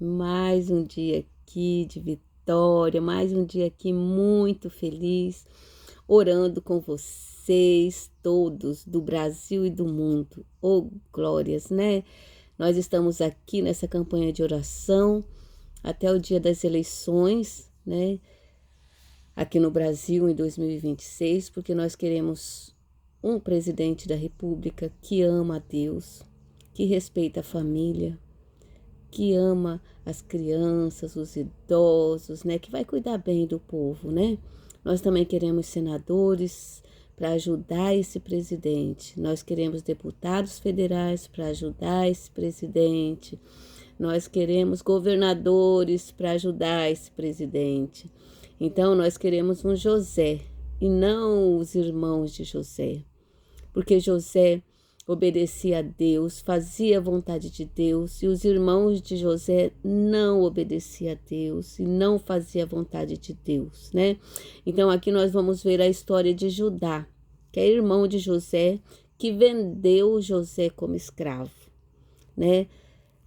Mais um dia aqui de vitória, mais um dia aqui muito feliz, orando com vocês todos do Brasil e do mundo. Oh, glórias, né? Nós estamos aqui nessa campanha de oração até o dia das eleições, né? Aqui no Brasil em 2026, porque nós queremos um presidente da República que ama a Deus, que respeita a família, que ama as crianças, os idosos, né, que vai cuidar bem do povo, né? Nós também queremos senadores para ajudar esse presidente. Nós queremos deputados federais para ajudar esse presidente. Nós queremos governadores para ajudar esse presidente. Então, nós queremos um José e não os irmãos de José, porque José obedecia a Deus, fazia a vontade de Deus, e os irmãos de José não obedeciam a Deus e não faziam a vontade de Deus, né? Então aqui nós vamos ver a história de Judá, que é irmão de José, que vendeu José como escravo, né?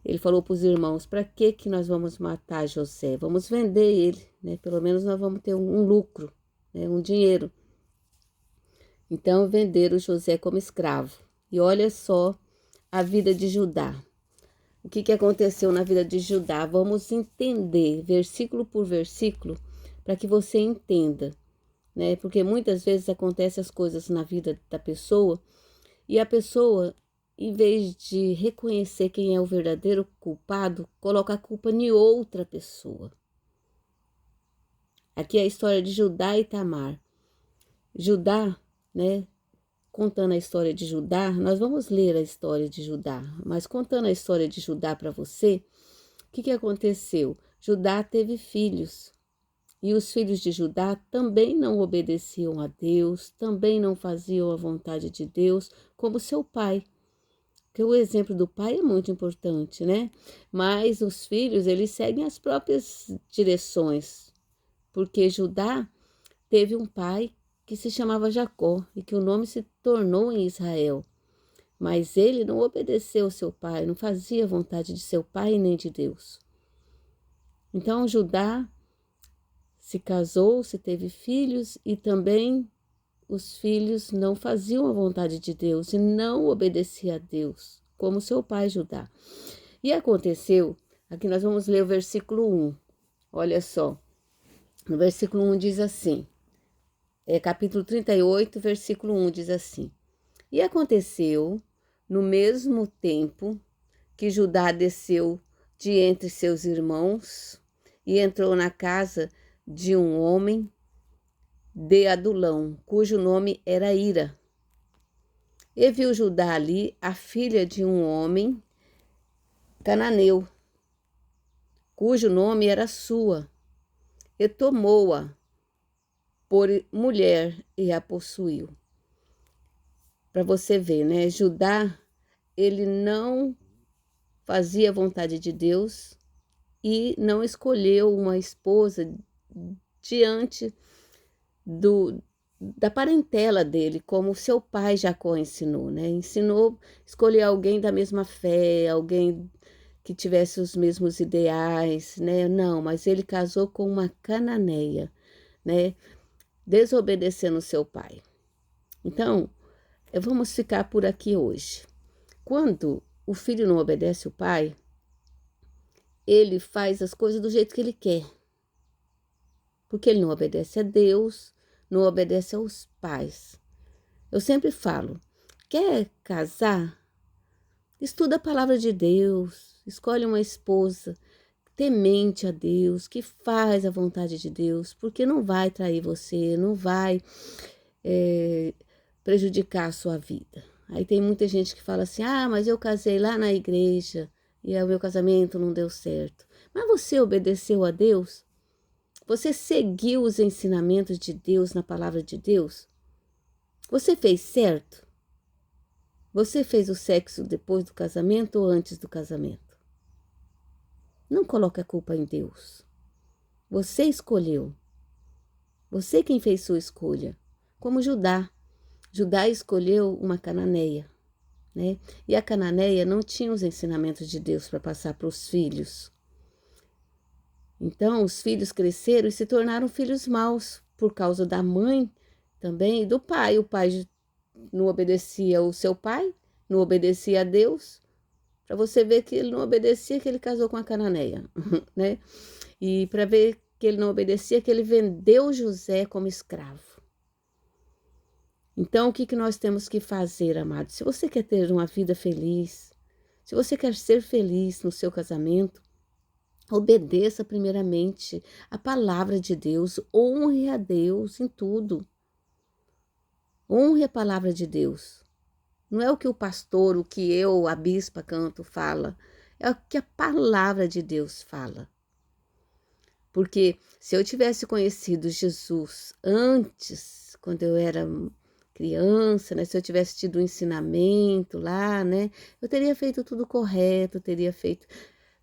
Ele falou para os irmãos: para que nós vamos matar José? Vamos vender ele, né? Pelo menos nós vamos ter um lucro, né? Um dinheiro. Então venderam José como escravo. E olha só a vida de Judá. O que aconteceu na vida de Judá? Vamos entender versículo por versículo para que você entenda, né? Porque muitas vezes acontecem as coisas na vida da pessoa e a pessoa, em vez de reconhecer quem é o verdadeiro culpado, coloca a culpa em outra pessoa. Aqui é a história de Judá e Tamar. Judá, né? Contando a história de Judá, nós vamos ler a história de Judá, mas contando a história de Judá para você, o que aconteceu? Judá teve filhos, e os filhos de Judá também não obedeciam a Deus, também não faziam a vontade de Deus, como seu pai. Porque o exemplo do pai é muito importante, né? Mas os filhos, eles seguem as próprias direções, porque Judá teve um pai que se chamava Jacó e que o nome se tornou em Israel. Mas ele não obedeceu ao seu pai, não fazia a vontade de seu pai nem de Deus. Então Judá se casou, se teve filhos e também os filhos não faziam a vontade de Deus e não obedeciam a Deus, como seu pai Judá. E aconteceu, aqui nós vamos ler o versículo 1. Olha só, no versículo 1 diz assim, capítulo 38, versículo 1 diz assim: E aconteceu, no mesmo tempo, que Judá desceu de entre seus irmãos e entrou na casa de um homem de Adulão, cujo nome era Ira. E viu Judá ali a filha de um homem cananeu, cujo nome era Sua, e tomou-a por mulher e a possuiu. Para você ver, né? Judá, ele não fazia a vontade de Deus e não escolheu uma esposa diante da parentela dele, como seu pai Jacó ensinou, né? Ensinou escolher alguém da mesma fé, alguém que tivesse os mesmos ideais, né? Não, mas ele casou com uma cananeia, né? Desobedecendo seu pai. Então, vamos ficar por aqui hoje. Quando o filho não obedece o pai, ele faz as coisas do jeito que ele quer. Porque ele não obedece a Deus, não obedece aos pais. Eu sempre falo, quer casar? Estuda a palavra de Deus, escolhe uma esposa temente a Deus, que faz a vontade de Deus, porque não vai trair você, não vai prejudicar a sua vida. Aí tem muita gente que fala assim, mas eu casei lá na igreja e o meu casamento não deu certo. Mas você obedeceu a Deus? Você seguiu os ensinamentos de Deus na palavra de Deus? Você fez certo? Você fez o sexo depois do casamento ou antes do casamento? Não coloque a culpa em Deus. Você escolheu. Você quem fez sua escolha. Como Judá. Judá escolheu uma cananeia, né? E a cananeia não tinha os ensinamentos de Deus para passar para os filhos. Então, os filhos cresceram e se tornaram filhos maus por causa da mãe também e do pai. O pai não obedecia ao seu pai, não obedecia a Deus. Para você ver que ele não obedecia, que ele casou com a cananeia, né? E para ver que ele não obedecia, que ele vendeu José como escravo. Então, o que nós temos que fazer, amados? Se você quer ter uma vida feliz, se você quer ser feliz no seu casamento, obedeça primeiramente a palavra de Deus, honre a Deus em tudo. Honre a palavra de Deus. Não é o que o pastor, o que eu, a bispa Canto fala, é o que a palavra de Deus fala. Porque se eu tivesse conhecido Jesus antes, quando eu era criança, né, se eu tivesse tido um ensinamento lá, né, eu teria feito tudo correto, teria feito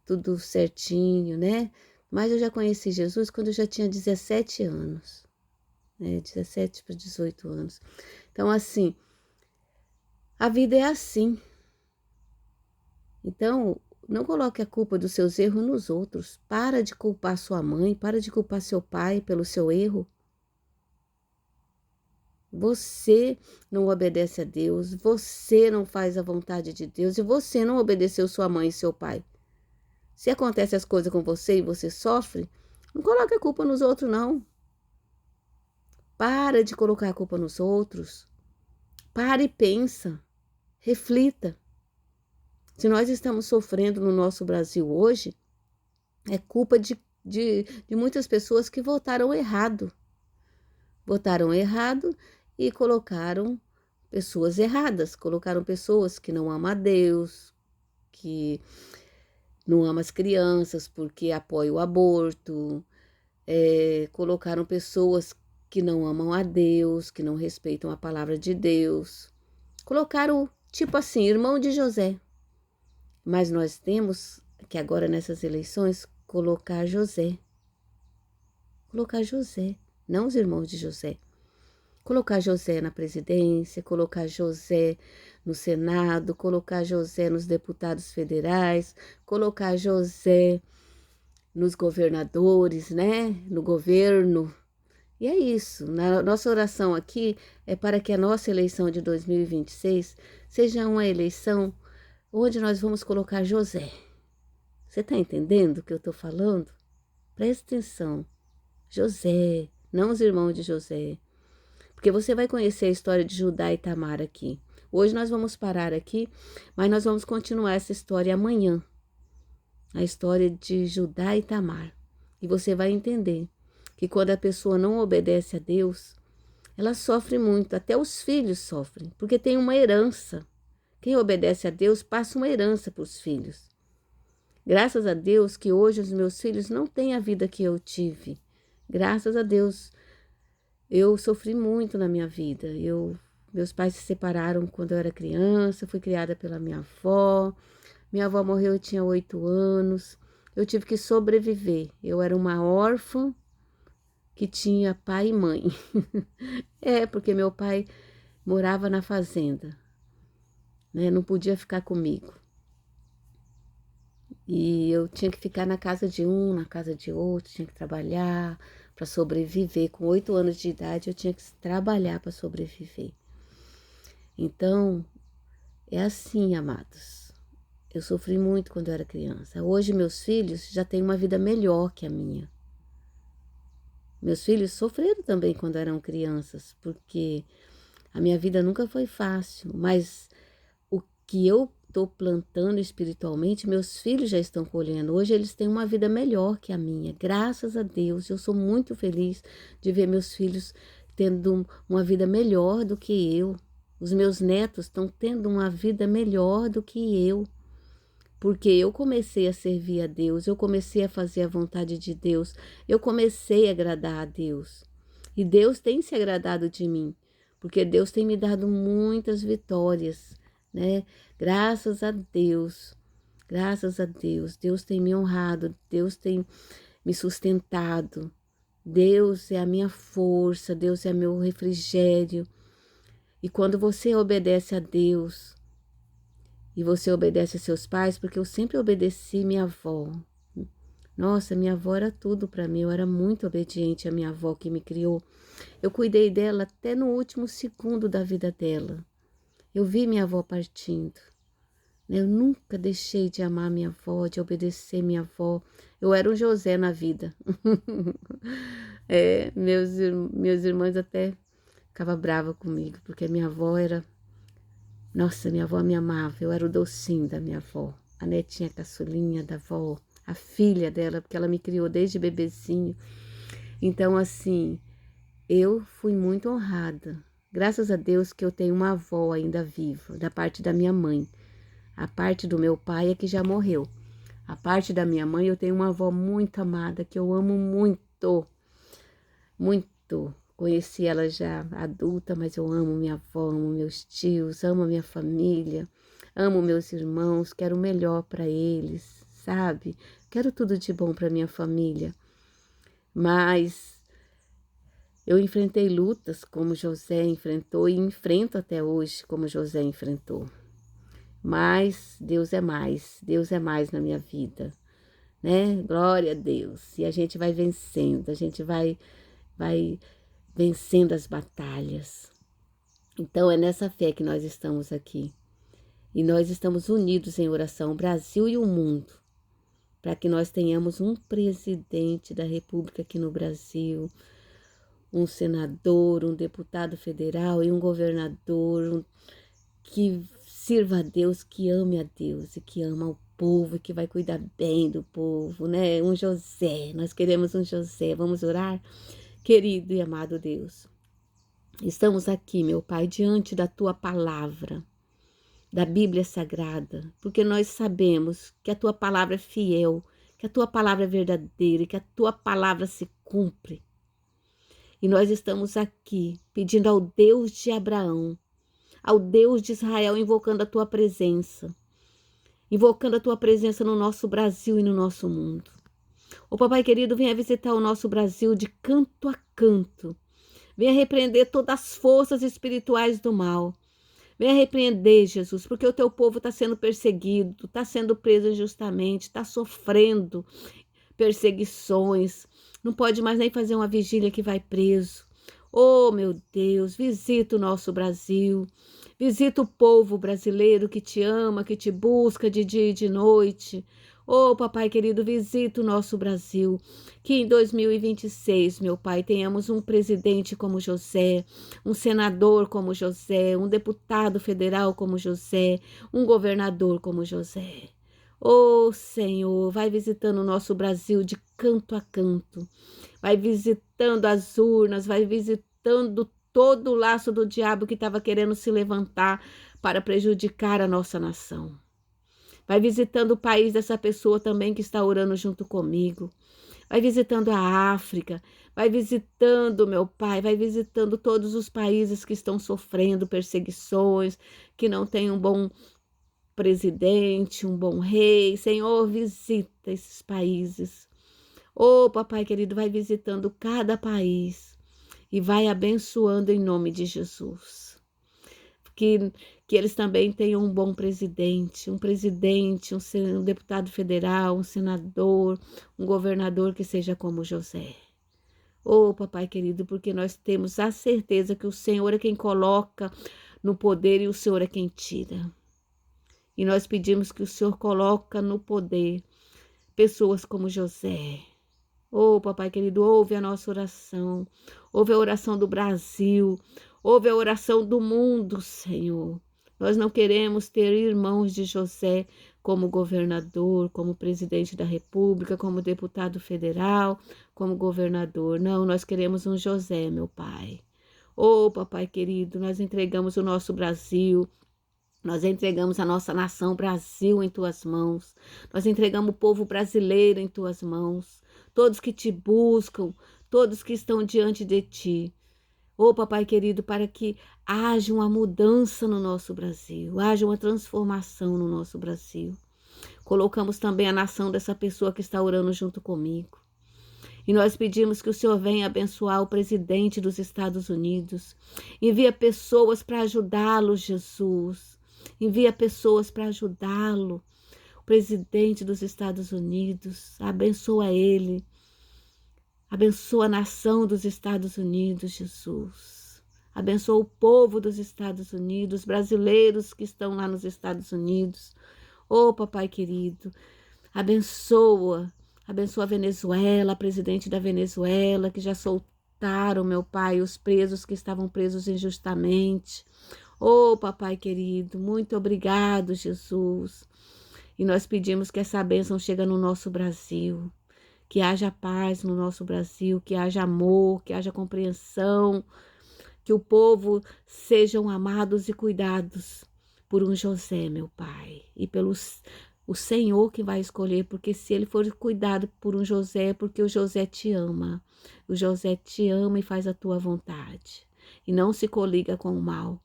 tudo certinho, né? Mas eu já conheci Jesus quando eu já tinha 17 anos, né, 17 para 18 anos. Então, assim, a vida é assim. Então, não coloque a culpa dos seus erros nos outros. Para de culpar sua mãe, para de culpar seu pai pelo seu erro. Você não obedece a Deus, você não faz a vontade de Deus e você não obedeceu sua mãe e seu pai. Se acontecem as coisas com você e você sofre, não coloque a culpa nos outros, não. Para de colocar a culpa nos outros. Para e pensa. Reflita. Se nós estamos sofrendo no nosso Brasil hoje, é culpa de muitas pessoas que votaram errado. Votaram errado e colocaram pessoas erradas. Colocaram pessoas que não amam a Deus, que não amam as crianças porque apoiam o aborto. Colocaram pessoas que não amam a Deus, que não respeitam a palavra de Deus. Colocaram, tipo assim, irmão de José. Mas nós temos que agora nessas eleições colocar José. Colocar José, não os irmãos de José. Colocar José na presidência, colocar José no Senado, colocar José nos deputados federais, colocar José nos governadores, né? No governo. E é isso. Nossa oração aqui é para que a nossa eleição de 2026 seja uma eleição onde nós vamos colocar José. Você está entendendo o que eu estou falando? Presta atenção. José, não os irmãos de José. Porque você vai conhecer a história de Judá e Tamar aqui. Hoje nós vamos parar aqui, mas nós vamos continuar essa história amanhã. A história de Judá e Tamar. E você vai entender que quando a pessoa não obedece a Deus, ela sofre muito, até os filhos sofrem, porque tem uma herança. Quem obedece a Deus passa uma herança para os filhos. Graças a Deus que hoje os meus filhos não têm a vida que eu tive. Graças a Deus. Eu sofri muito na minha vida. Meus pais se separaram quando eu era criança, fui criada pela minha avó. Minha avó morreu, eu tinha 8 anos. Eu tive que sobreviver. Eu era uma órfã que tinha pai e mãe. Porque meu pai morava na fazenda, né? Não podia ficar comigo. E eu tinha que ficar na casa de um, na casa de outro, tinha que trabalhar para sobreviver. Com 8 anos de idade, eu tinha que trabalhar para sobreviver. Então, é assim, amados. Eu sofri muito quando eu era criança. Hoje, meus filhos já têm uma vida melhor que a minha. Meus filhos sofreram também quando eram crianças, porque a minha vida nunca foi fácil, mas o que eu estou plantando espiritualmente, meus filhos já estão colhendo. Hoje eles têm uma vida melhor que a minha, graças a Deus. Eu sou muito feliz de ver meus filhos tendo uma vida melhor do que eu. Os meus netos estão tendo uma vida melhor do que eu, porque eu comecei a servir a Deus, eu comecei a fazer a vontade de Deus, eu comecei a agradar a Deus. E Deus tem se agradado de mim, porque Deus tem me dado muitas vitórias, né? Graças a Deus, graças a Deus. Deus tem me honrado, Deus tem me sustentado. Deus é a minha força, Deus é meu refrigério. E quando você obedece a Deus, e você obedece a seus pais, porque eu sempre obedeci minha avó. Nossa, minha avó era tudo para mim, eu era muito obediente à minha avó que me criou. Eu cuidei dela até no último segundo da vida dela. Eu vi minha avó partindo. Eu nunca deixei de amar minha avó, de obedecer minha avó. Eu era um José na vida. Meus irmãos até ficavam bravos comigo, porque minha avó era... Nossa, minha avó me amava, eu era o docinho da minha avó. A netinha caçulinha da avó, a filha dela, porque ela me criou desde bebezinho. Então, assim, eu fui muito honrada. Graças a Deus que eu tenho uma avó ainda viva, da parte da minha mãe. A parte do meu pai é que já morreu. A parte da minha mãe, eu tenho uma avó muito amada, que eu amo muito, muito. Conheci ela já adulta, mas eu amo minha avó, amo meus tios, amo a minha família, amo meus irmãos, quero o melhor para eles, sabe? Quero tudo de bom para minha família. Mas eu enfrentei lutas como José enfrentou e enfrento até hoje como José enfrentou. Mas Deus é mais na minha vida, né? Glória a Deus. E a gente vai vencendo, a gente vai vencendo as batalhas. Então é nessa fé que nós estamos aqui. E nós estamos unidos em oração, o Brasil e o mundo, para que nós tenhamos um presidente da República aqui no Brasil, um senador, um deputado federal e um governador que sirva a Deus, que ame a Deus e que ama o povo e que vai cuidar bem do povo, né? Um José, nós queremos um José. Vamos orar? Querido e amado Deus, estamos aqui, meu Pai, diante da Tua palavra, da Bíblia Sagrada, porque nós sabemos que a Tua palavra é fiel, que a Tua palavra é verdadeira e que a Tua palavra se cumpre. E nós estamos aqui pedindo ao Deus de Abraão, ao Deus de Israel, invocando a Tua presença no nosso Brasil e no nosso mundo. Ô Papai querido, venha visitar o nosso Brasil de canto a canto. Venha repreender todas as forças espirituais do mal. Venha repreender, Jesus, porque o Teu povo está sendo perseguido, está sendo preso injustamente, está sofrendo perseguições. Não pode mais nem fazer uma vigília que vai preso. Oh, meu Deus, visita o nosso Brasil. Visita o povo brasileiro que te ama, que te busca de dia e de noite. Oh, Papai querido, visita o nosso Brasil. Que em 2026, meu Pai, tenhamos um presidente como José, um senador como José, um deputado federal como José, um governador como José. Oh, Senhor, vai visitando o nosso Brasil de canto a canto. Vai visitando as urnas, vai visitando todo o laço do diabo que estava querendo se levantar para prejudicar a nossa nação. Vai visitando o país dessa pessoa também que está orando junto comigo. Vai visitando a África, vai visitando, meu Pai, vai visitando todos os países que estão sofrendo perseguições, que não têm um bom presidente, um bom rei. Senhor, visita esses países. Oh, Papai querido, vai visitando cada país e vai abençoando em nome de Jesus. Que eles também tenham um bom presidente, um deputado federal, um senador, um governador que seja como José. Oh, Papai querido, porque nós temos a certeza que o Senhor é quem coloca no poder e o Senhor é quem tira. E nós pedimos que o Senhor coloque no poder pessoas como José. Oh, Papai querido, ouve a nossa oração, ouve a oração do Brasil, ouve a oração do mundo, Senhor. Nós não queremos ter irmãos de José como governador, como presidente da República, como deputado federal, como governador. Não, nós queremos um José, meu Pai. Oh, Papai querido, nós entregamos o nosso Brasil, nós entregamos a nossa nação Brasil em Tuas mãos. Nós entregamos o povo brasileiro em Tuas mãos. Todos que Te buscam, todos que estão diante de Ti. Oh, Papai querido, para que haja uma mudança no nosso Brasil, haja uma transformação no nosso Brasil. Colocamos também a nação dessa pessoa que está orando junto comigo. E nós pedimos que o Senhor venha abençoar o presidente dos Estados Unidos. Envia pessoas para ajudá-lo, Jesus. Envia pessoas para ajudá-lo. presidente dos Estados Unidos, abençoa ele, abençoa a nação dos Estados Unidos, Jesus. Abençoa o povo dos Estados Unidos, brasileiros que estão lá nos Estados Unidos. Ô, papai querido, abençoa a Venezuela, a presidente da Venezuela, que já soltaram, meu pai, os presos que estavam presos injustamente. Ô, papai querido, muito obrigado, Jesus. E nós pedimos que essa bênção chegue no nosso Brasil, que haja paz no nosso Brasil, que haja amor, que haja compreensão, que o povo sejam amados e cuidados por um José, meu pai, e pelos o Senhor que vai escolher, porque se ele for cuidado por um José, é porque o José te ama. O José te ama e faz a tua vontade. E não se coliga com o mal.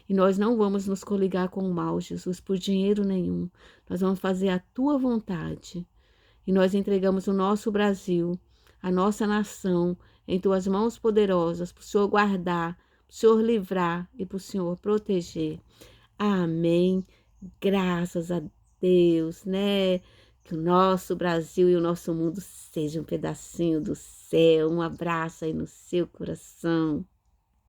E nós não vamos nos coligar com o mal, Jesus, por dinheiro nenhum. Nós vamos fazer a tua vontade. E nós entregamos o nosso Brasil, a nossa nação, em tuas mãos poderosas, para o Senhor guardar, para o Senhor livrar e para o Senhor proteger. Amém. Graças a Deus, né? Que o nosso Brasil e o nosso mundo sejam um pedacinho do céu. Um abraço aí no seu coração.